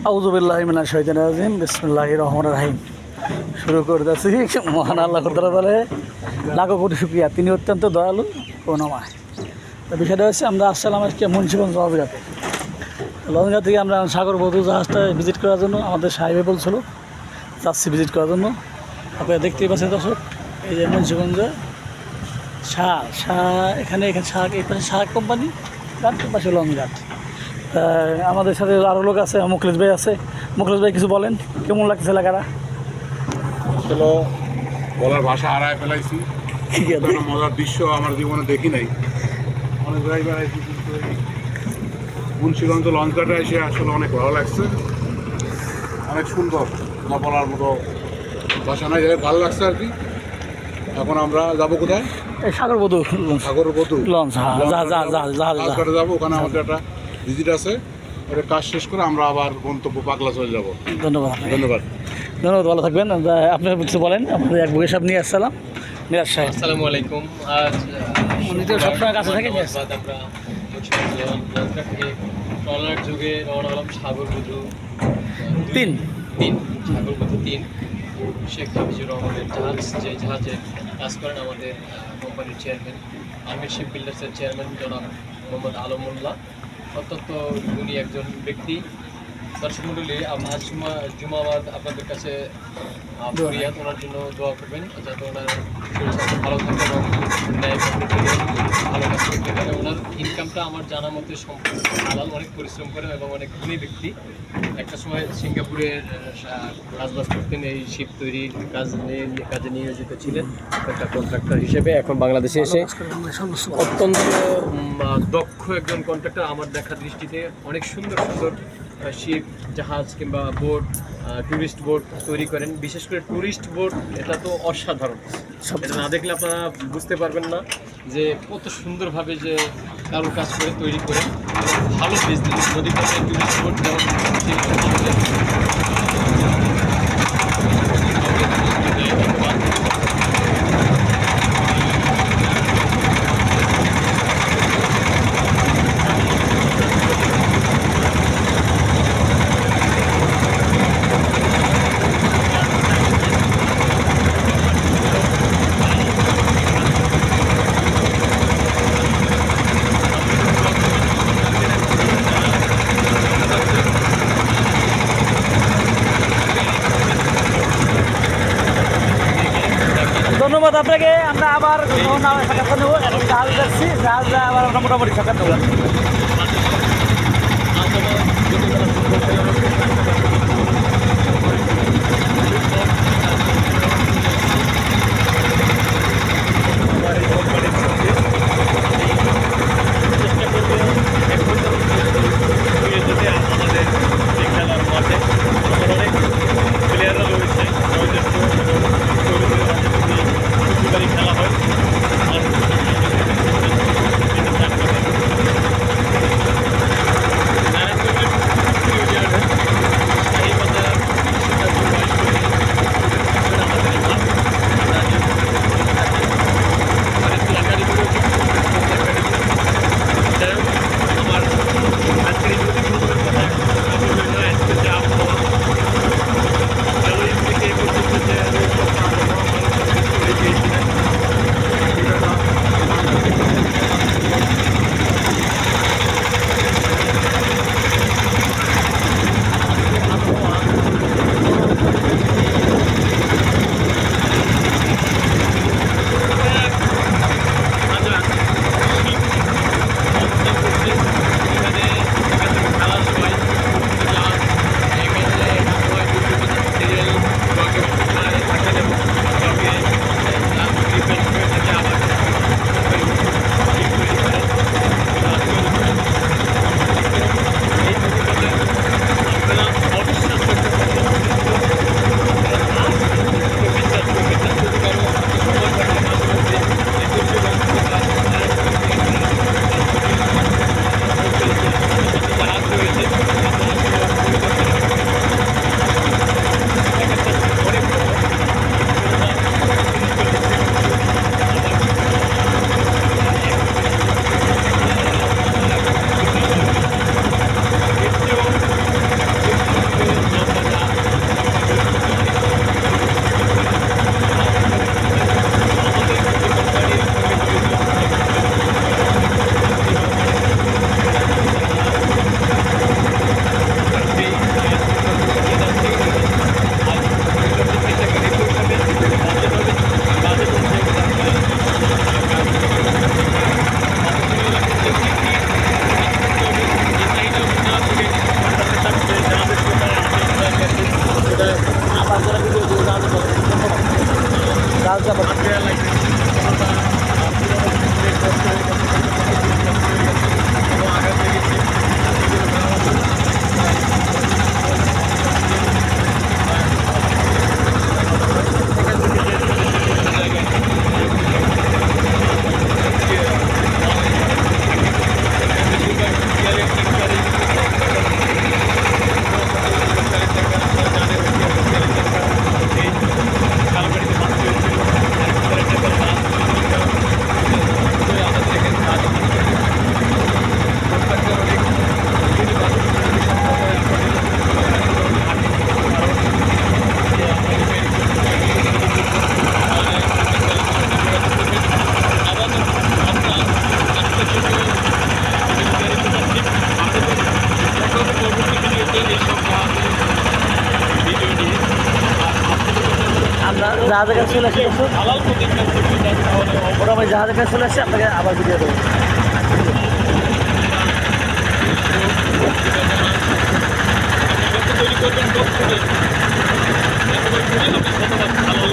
আউযুবিল্লাহি মিনাশ শাইতানির রাজিম বিসমিল্লাহির রহমানির রহিম। শুরু করতেছি। মহান আল্লাহ বলে লাখো কোটি শুকরিয়া, তিনি অত্যন্ত দয়ালু করুণাময়। তো বিষয়টা হচ্ছে আমরা আসছিলাম আজকে মুন্সিগঞ্জ লঞ্চঘাটে। লঞ্চঘাট থেকে আমরা সাগর বধূ জাহাজটা ভিজিট করার জন্য আমাদের সাহেবে বলছিল যাচ্ছি ভিজিট করার জন্য। আপনারা দেখতেই পাচ্ছেন দর্শক, এই যে মুন্সিগঞ্জে এখানে এই পাশে শাহ কোম্পানি ঘাট, পাশে লঞ্চঘাট। আমাদের সাথে আরও লোক আছে, মুখলেশ ভাই আছে। মুখলেশ ভাই কিছু বলেন, কেমন লাগতেছে এলাকাটা? আসলে বলার ভাষা হারায় ফেলাইছি। একটা মজার দৃশ্য আমার জীবনে দেখি নাই। অনেক জায়গায় বেড়াইছি, কিন্তু এই মুন্সিগঞ্জ লঞ্চঘাটে এসে আসলে অনেক ভালো লাগছে, অনেক সুন্দর, না বলার মতো ভাষা নাই। ভালো লাগছে আর কি। এখন আমরা যাবো কোথায়? এই সাগর বধূ লঞ্চ লঞ্চঘাটে যাবো। ওখানে আমাদের একটা ভিজিট আছে, এটা কাজ শেষ করে আমরা আবার গন্তব্য পাগলা চলে যাবো। ধন্যবাদ। ভালো থাকবেন। আপনি কিছু বলেন, আপনাদের এক বই সাহেব নিয়ে আসছিলাম, মিরাজ সাহেব। আসসালামু আলাইকুম। আজ উনি তো সবসময় কাছে থাকে। আমরা লঞ্চঘাট থেকে ট্রলার যুগে রওনা হলাম সাগরবধূ তিন সাগরবধূ 3 শেখ হাফিজুর রহমানের জাহাজ, যে জাহাজে কাজ করেন আমাদের কোম্পানির চেয়ারম্যান, আমির শিপ বিল্ডার্সের চেয়ারম্যান জনাব মোহাম্মদ আলমুল্লাহ। অত্যন্ত গুণী একজন ব্যক্তি। দর্শক মণ্ডলী, আজ জুমাবাদ আপনাদের কাছে ফরিয়াদ, ওনার জন্য দোয়া করবেন যাতে ওনার শরীর স্বাস্থ্য ভালো থাকে এবং ন্যায় পদ্ধতিতে ভালো কাজ করতে পারে। ওনার ইনকামটা আমার জানা মতে সম্পূর্ণ হালাল, অনেক পরিশ্রম করেন এবং অনেক গুণী ব্যক্তি। একটা সময় সিঙ্গাপুরে কাজবাজ করতেন, এই শিপ তৈরির কাজে নিয়োজিত ছিলেন একটা কন্ট্রাক্টর হিসেবে। এখন বাংলাদেশে এসে অত্যন্ত দক্ষ একজন কন্ট্রাক্টর। আমার দেখা দৃষ্টিতে অনেক সুন্দর শিপ, জাহাজ কিংবা বোট, ট্যুরিস্ট বোট তৈরি করেন। বিশেষ করে ট্যুরিস্ট বোট, এটা তো অসাধারণ। এটা না দেখলে আপনারা বুঝতে পারবেন না যে কত সুন্দরভাবে যে কারো কাজ করে তৈরি করে। ভালো বিজনেস, নদী পথে ট্যুরিস্ট বোট যেমন ধন্যবাদ আপনাকে। আমরা আবার সাক্ষাৎ নেবো, জাহাজ যাচ্ছি, জাহাজ আবার আমরা মোটামুটি সাক্ষাৎ নেবো। এইসব ভিডিও নিয়ে আমরা জাহাজের কাছে চলে আসি দর্শক। হালাল প্রতিজ্ঞা করতে চান তাহলে মোটামুটি জাহাজের কাছে চলে আসছি, আপনাকে আবার ভিডিও দেবো। যত তৈরি করবেন টক করে একেবারে পুরো আপনি শতভাগ হালাল